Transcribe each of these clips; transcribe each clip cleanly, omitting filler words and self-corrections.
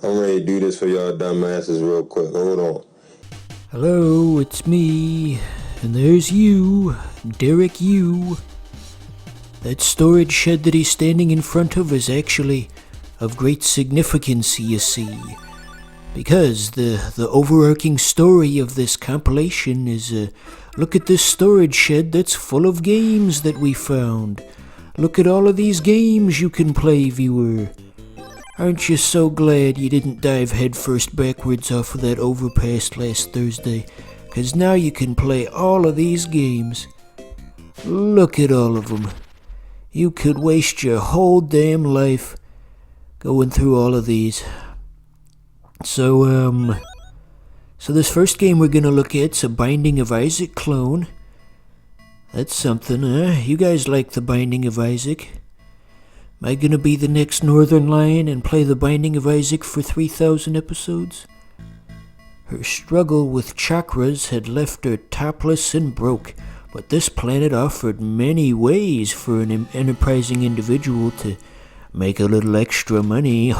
I'm ready to do this for y'all dumbasses real quick. Hold on. Hello, it's me. And there's you, Derek you. That storage shed that he's standing in front of is actually of great significance, you see. Because the overarching story of this compilation is, look at this storage shed that's full of games that we found. Look at all of these games you can play, viewer. Aren't you so glad you didn't dive headfirst backwards off of that overpass last Thursday? 'Cause now you can play all of these games. Look at all of them. You could waste your whole damn life going through all of these. So this first game we're gonna look at's a Binding of Isaac clone. That's something, huh? You guys like the Binding of Isaac? Am I gonna be the next Northern Lion and play the Binding of Isaac for 3,000 episodes? Her struggle with chakras had left her topless and broke, but this planet offered many ways for an enterprising individual to make a little extra money.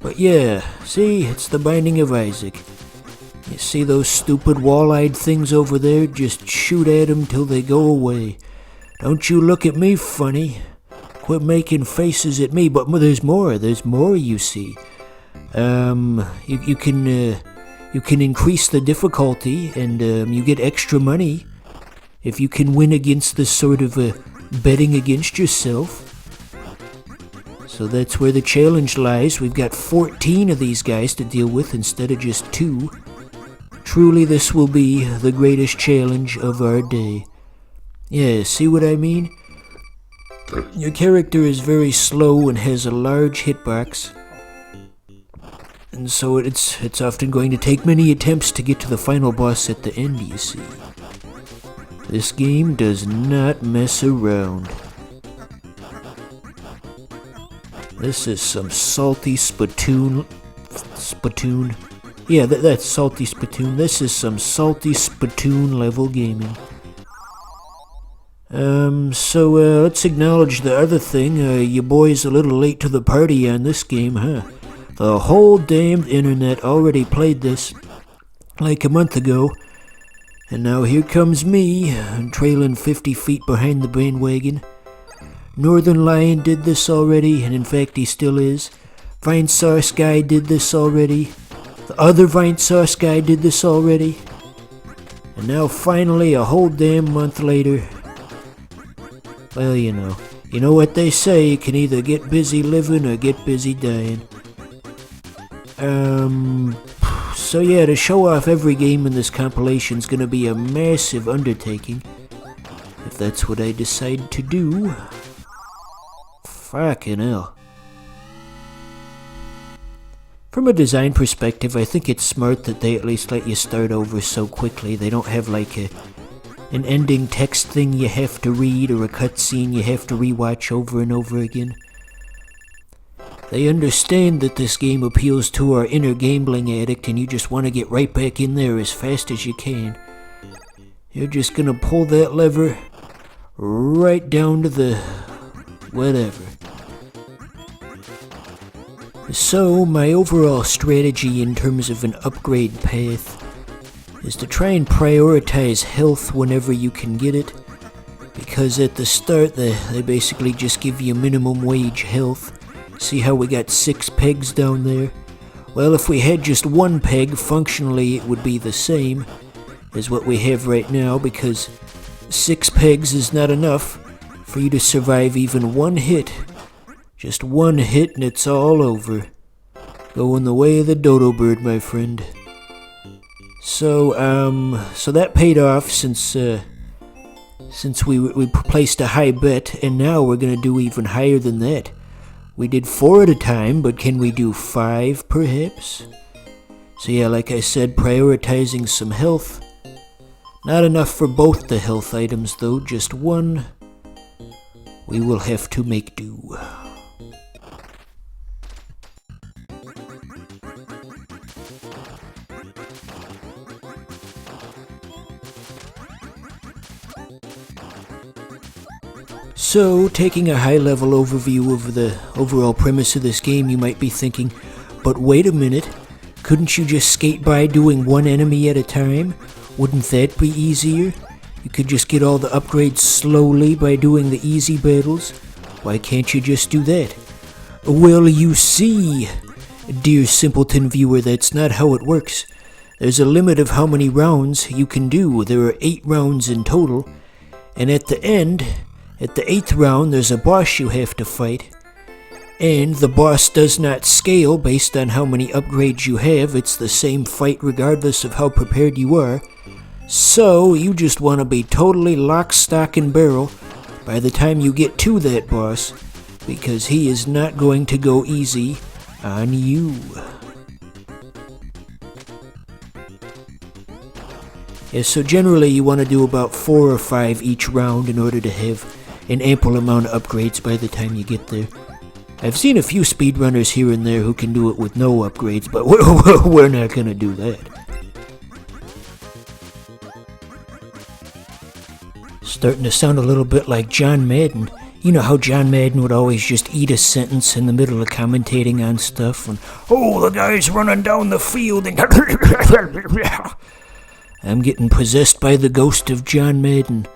But yeah, see, it's the Binding of Isaac. You see those stupid wall-eyed things over there? Just shoot at them till they go away. Don't you look at me funny. Quit making faces at me. But there's more, you see. You can increase the difficulty, and you get extra money if you can win against this sort of betting against yourself. So that's where the challenge lies. We've got 14 of these guys to deal with instead of just 2. Truly, this will be the greatest challenge of our day. Yeah, see what I mean? Your character is very slow and has a large hitbox. And so it's often going to take many attempts to get to the final boss at the end, you see. This game does not mess around. This is some salty Spatoon. Yeah, that's salty Spatoon. This is some salty Spatoon level gaming. Let's acknowledge the other thing. You boys a little late to the party on this game, huh? The whole damned internet already played this like a month ago. And now here comes me, trailing 50 feet behind the bandwagon. Northern Lion did this already, and in fact he still is. Vine Sauce Guy did this already. The other Vine Sauce Guy did this already. And now finally, a whole damn month later, well, you know what they say, you can either get busy living or get busy dying. So yeah, to show off every game in this compilation is gonna be a massive undertaking, if that's what I decide to do. Fucking hell. From a design perspective, I think it's smart that they at least let you start over so quickly. They don't have like an ending text thing you have to read or a cutscene you have to rewatch over and over again. They understand that this game appeals to our inner gambling addict and you just want to get right back in there as fast as you can. You're just gonna pull that lever right down to the whatever. So, my overall strategy in terms of an upgrade path is to try and prioritize health whenever you can get it, because at the start they basically just give you minimum wage health. See how we got 6 pegs down there? Well, if we had just 1 peg, functionally it would be the same as what we have right now, because 6 pegs is not enough for you to survive even 1 hit. Just 1 hit and it's all over. Going the way of the dodo bird, my friend. So that paid off since we placed a high bet, and now we're gonna do even higher than that. We did 4 at a time, but can we do 5 perhaps? So yeah, like I said, prioritizing some health. Not enough for both the health items though, just 1. We will have to make do. So, taking a high-level overview of the overall premise of this game, you might be thinking, but wait a minute, couldn't you just skate by doing one enemy at a time? Wouldn't that be easier? You could just get all the upgrades slowly by doing the easy battles. Why can't you just do that? Well, you see, dear simpleton viewer, that's not how it works. There's a limit of how many rounds you can do. There are 8 rounds in total, and at the end, at the 8th round, there's a boss you have to fight. And the boss does not scale based on how many upgrades you have. It's the same fight regardless of how prepared you are. So, you just want to be totally lock, stock, and barrel by the time you get to that boss, because he is not going to go easy on you. Yeah, so generally you want to do about 4 or 5 each round in order to have an ample amount of upgrades by the time you get there. I've seen a few speedrunners here and there who can do it with no upgrades, but we're not going to do that. Starting to sound a little bit like John Madden. You know how John Madden would always just eat a sentence in the middle of commentating on stuff, and, oh, the guy's running down the field, and I'm getting possessed by the ghost of John Madden.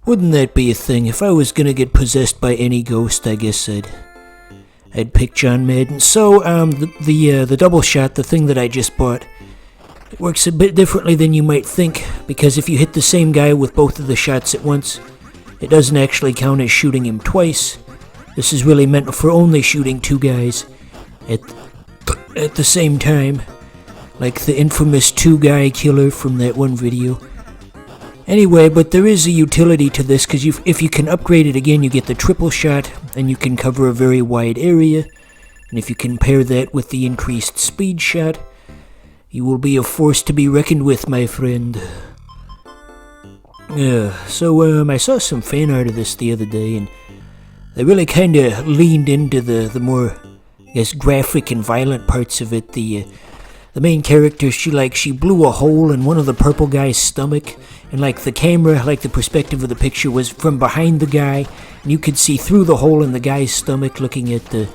Wouldn't that be a thing? If I was gonna get possessed by any ghost, I guess I'd pick John Madden. So, the double shot, the thing that I just bought, it works a bit differently than you might think, because if you hit the same guy with both of the shots at once, it doesn't actually count as shooting him twice. This is really meant for only shooting 2 guys at the same time, like the infamous 2-guy killer from that one video. Anyway, but there is a utility to this, because if you can upgrade it again, you get the triple shot, and you can cover a very wide area. And if you can pair that with the increased speed shot, you will be a force to be reckoned with, my friend. So I saw some fan art of this the other day, and they really kind of leaned into the more, I guess, graphic and violent parts of it. The main character, she blew a hole in one of the purple guy's stomach, and the camera, the perspective of the picture was from behind the guy, and you could see through the hole in the guy's stomach looking at the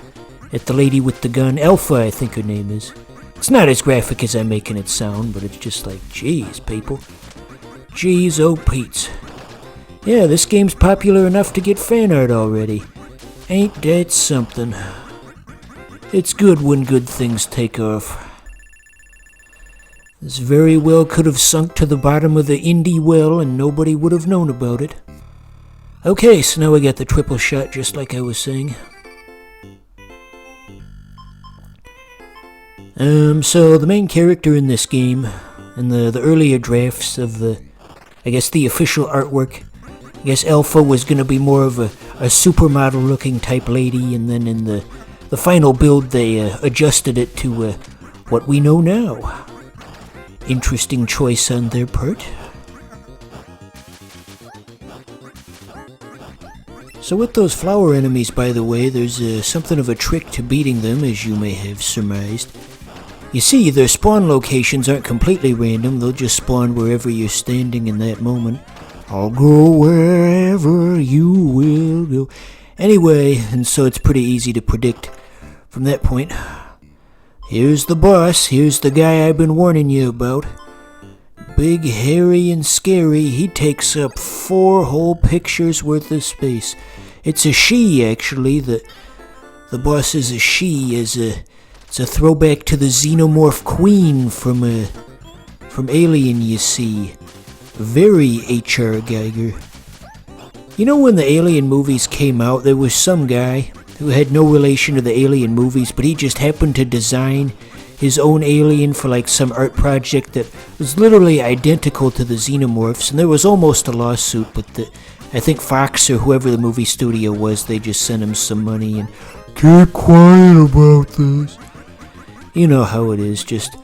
lady with the gun. Alpha, I think her name is. It's not as graphic as I'm making it sound, but it's just geez, people. Jeez, oh Pete's. Yeah, this game's popular enough to get fan art already. Ain't that something? It's good when good things take off. This very well could have sunk to the bottom of the indie well and nobody would have known about it. Okay, so now we got the triple shot just like I was saying. So the main character in this game, in the earlier drafts of the official artwork, I guess Alpha was going to be more of a supermodel looking type lady, and then in the final build they adjusted it to what we know now. Interesting choice on their part. So with those flower enemies, by the way, there's something of a trick to beating them, as you may have surmised. You see, their spawn locations aren't completely random. They'll just spawn wherever you're standing in that moment. I'll go wherever you will go. Anyway, and so it's pretty easy to predict from that point. Here's the boss. Here's the guy I've been warning you about. Big, hairy, and scary. He takes up 4 whole pictures worth of space. It's a she, actually. The boss is a she. It's a throwback to the xenomorph queen from Alien, you see. Very H.R. Geiger. You know, when the Alien movies came out, there was some guy who had no relation to the Alien movies, but he just happened to design his own alien for some art project that was literally identical to the xenomorphs, and there was almost a lawsuit, but I think Fox or whoever the movie studio was, they just sent him some money and keep quiet about this. You know how it is, just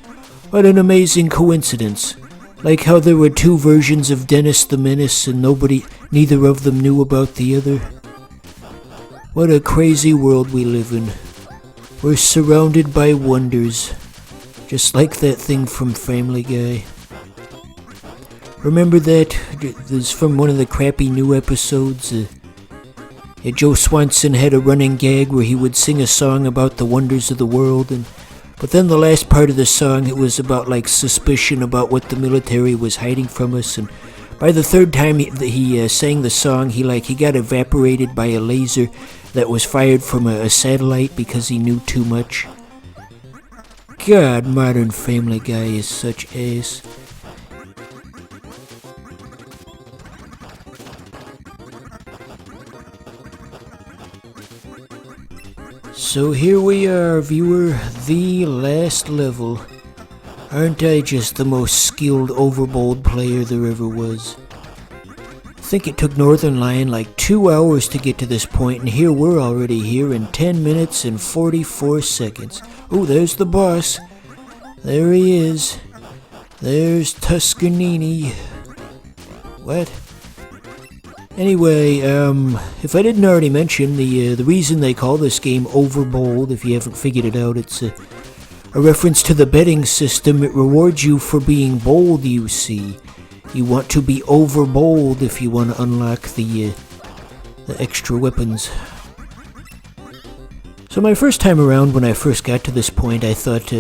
what an amazing coincidence. Like how there were 2 versions of Dennis the Menace and neither of them knew about the other. What a crazy world we live in. We're surrounded by wonders, just like that thing from Family Guy. Remember that? This is from one of the crappy new episodes. Joe Swanson had a running gag where he would sing a song about the wonders of the world, but then the last part of the song, it was about like suspicion about what the military was hiding from us, and by the third time he sang the song, he got evaporated by a laser that was fired from a satellite because he knew too much. God, Modern Family Guy is such ass. So here we are, viewer, the last level. Aren't I just the most skilled overbold player there ever was? I think it took Northern Lion like 2 hours to get to this point, and here we're already here in 10 minutes and 44 seconds. Oh, there's the boss. There he is. There's Tuscanini. What? Anyway, if I didn't already mention, the reason they call this game Overbold, if you haven't figured it out, it's a reference to the betting system. It rewards you for being bold, you see. You want to be overbold if you want to unlock the extra weapons. So my first time around, when I first got to this point, I thought,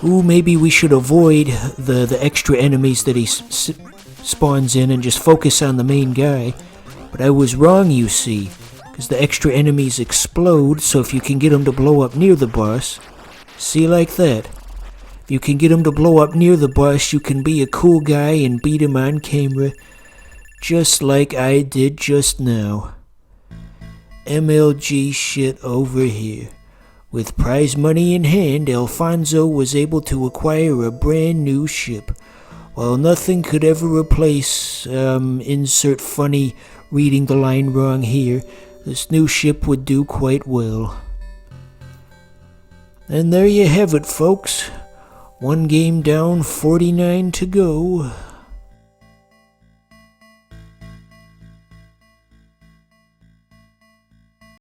maybe we should avoid the extra enemies that he spawns in and just focus on the main guy. But I was wrong, you see, because the extra enemies explode, so if you can get them to blow up near the boss, see, like that. If you can get them to blow up near the boss, you can be a cool guy and beat him on camera, just like I did just now. MLG shit over here. With prize money in hand, Alfonso was able to acquire a brand new ship. While nothing could ever replace, insert funny reading the line wrong here, this new ship would do quite well. And there you have it, folks. 1 game down, 49 to go.